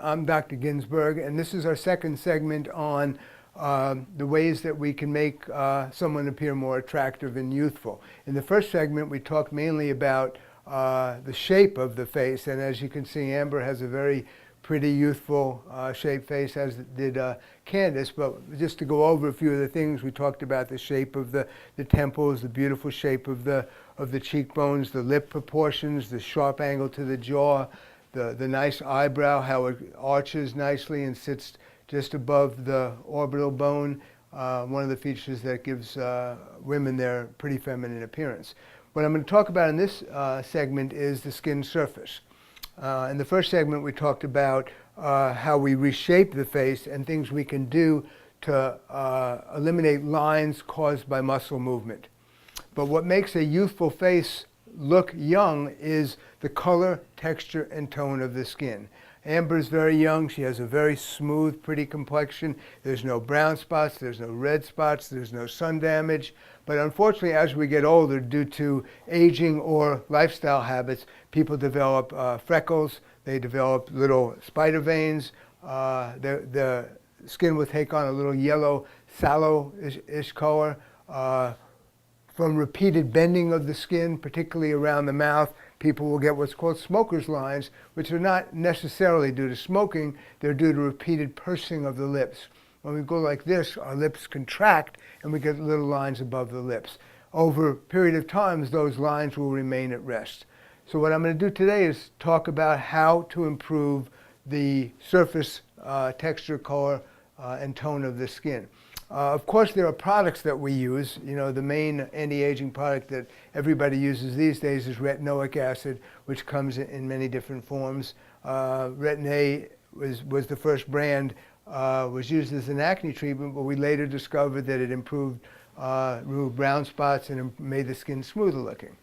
I'm Dr. Ginsburg, and this is our second segment on the ways that we can make someone appear more attractive and youthful. In the first segment, we talked mainly about the shape of the face, and as you can see, Amber has a very pretty, youthful shaped face, as did Candace. But just to go over a few of the things, we talked about the shape of the temples, the beautiful shape of the cheekbones, the lip proportions, the sharp angle to the jaw, the nice eyebrow, how it arches nicely and sits just above the orbital bone, one of the features that gives women their pretty feminine appearance. What I'm going to talk about in this segment is the skin surface. In the first segment, we talked about how we reshape the face and things we can do to eliminate lines caused by muscle movement. But what makes a youthful face look young is the color, texture, and tone of the skin. Amber's very young. She has a very smooth, pretty complexion. There's no brown spots, there's no red spots, there's no sun damage. But unfortunately, as we get older, due to aging or lifestyle habits, people develop freckles, they develop little spider veins, the skin will take on a little yellow, sallow-ish color. From repeated bending of the skin, particularly around the mouth, people will get what's called smoker's lines, which are not necessarily due to smoking, they're due to repeated pursing of the lips. When we go like this, our lips contract and we get little lines above the lips. Over a period of time, those lines will remain at rest. So what I'm going to do today is talk about how to improve the surface texture, color, and tone of the skin. Of course, there are products that we use. You know, the main anti-aging product that everybody uses these days is retinoic acid, which comes in many different forms. Retin-A was the first brand, was used as an acne treatment, but we later discovered that it removed brown spots and made the skin smoother looking.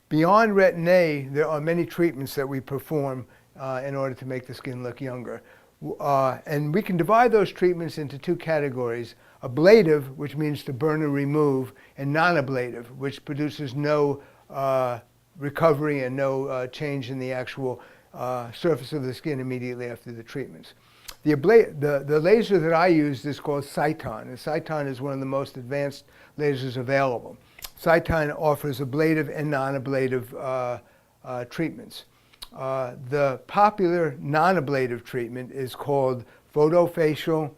Beyond Retin-A, there are many treatments that we perform in order to make the skin look younger. And we can divide those treatments into two categories: ablative, which means to burn or remove, and non-ablative, which produces no recovery and no change in the actual surface of the skin immediately after the treatments. The laser that I use is called Cyton, and Cyton is one of the most advanced lasers available. Cyton offers ablative and non-ablative treatments. The popular non-ablative treatment is called photofacial.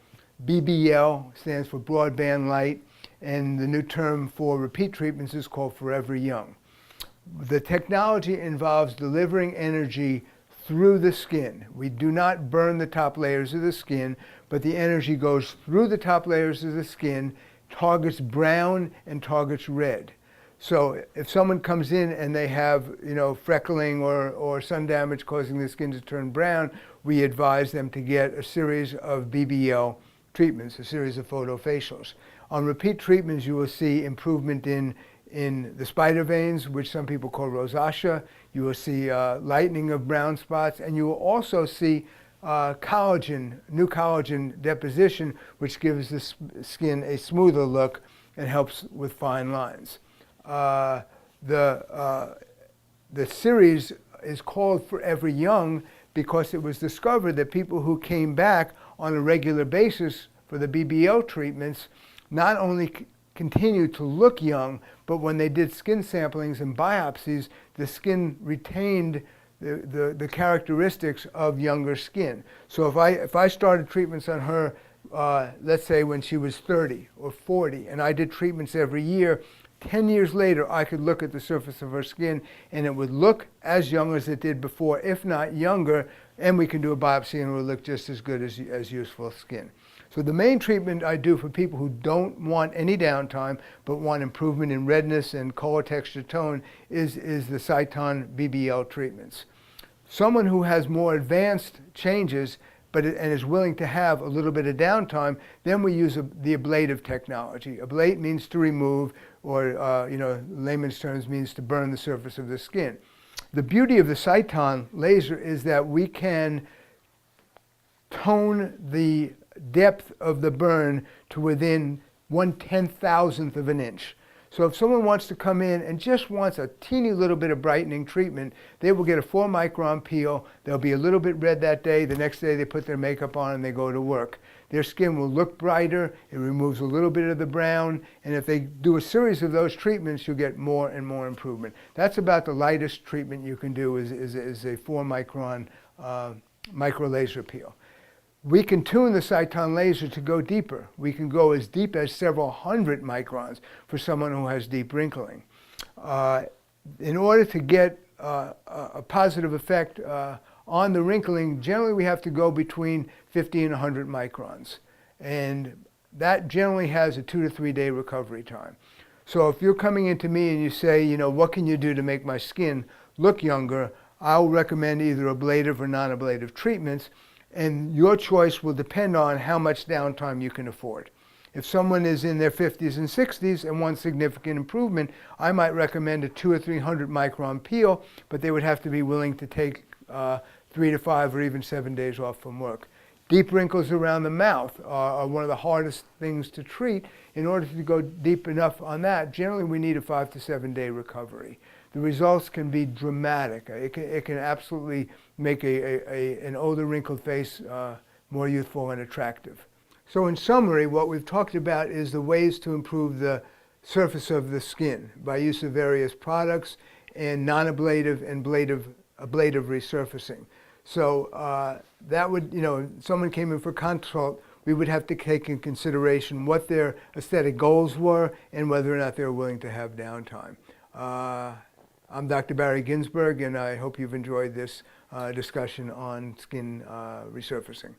BBL stands for broadband light, and the new term for repeat treatments is called Forever Young. The technology involves delivering energy through the skin. We do not burn the top layers of the skin, but the energy goes through the top layers of the skin, targets brown and targets red. So if someone comes in and they have, freckling or sun damage causing the skin to turn brown, we advise them to get a series of BBL treatments, a series of photofacials. On repeat treatments, you will see improvement in the spider veins, which some people call rosacea. You will see lightening of brown spots, and you will also see new collagen deposition, which gives the skin a smoother look and helps with fine lines. The series is called Forever Young because it was discovered that people who came back on a regular basis for the BBL treatments not only continued to look young, but when they did skin samplings and biopsies, the skin retained the characteristics of younger skin. So if I started treatments on her, let's say when she was 30 or 40, and I did treatments every year, 10 years later, I could look at the surface of her skin and it would look as young as it did before, if not younger, and we can do a biopsy and it will look just as good as youthful skin. So the main treatment I do for people who don't want any downtime but want improvement in redness and color, texture, tone is the Cyton BBL treatments. Someone who has more advanced changes and is willing to have a little bit of downtime, then we use the ablative technology. Ablate means to remove, or layman's terms means to burn the surface of the skin. The beauty of the Cyton laser is that we can tone the depth of the burn to within 1/10,000th of an inch. So if someone wants to come in and just wants a teeny little bit of brightening treatment, they will get a 4 micron peel. They'll be a little bit red that day. The next day they put their makeup on and they go to work. Their skin will look brighter. It removes a little bit of the brown. And if they do a series of those treatments, you'll get more and more improvement. That's about the lightest treatment you can do is a 4 micron micro laser peel. We can tune the Cyton laser to go deeper. We can go as deep as several hundred microns for someone who has deep wrinkling. In order to get a positive effect on the wrinkling, generally we have to go between 50 and 100 microns. And that generally has a 2 to 3 day recovery time. So if you're coming into me and you say, you know, what can you do to make my skin look younger, I'll recommend either ablative or non-ablative treatments. And your choice will depend on how much downtime you can afford. If someone is in their 50s and 60s and wants significant improvement, I might recommend a 200 or 300 micron peel, but they would have to be willing to take 3 to 5 or even 7 days off from work. Deep wrinkles around the mouth are one of the hardest things to treat. In order to go deep enough on that, generally we need a 5 to 7 day recovery. The results can be dramatic. It can absolutely make an older wrinkled face more youthful and attractive. So in summary, what we've talked about is the ways to improve the surface of the skin by use of various products and non-ablative and ablative resurfacing. So that would, you know, if someone came in for consult, we would have to take in consideration what their aesthetic goals were and whether or not they were willing to have downtime. I'm Dr. Barry Ginsburg, and I hope you've enjoyed this discussion on skin resurfacing.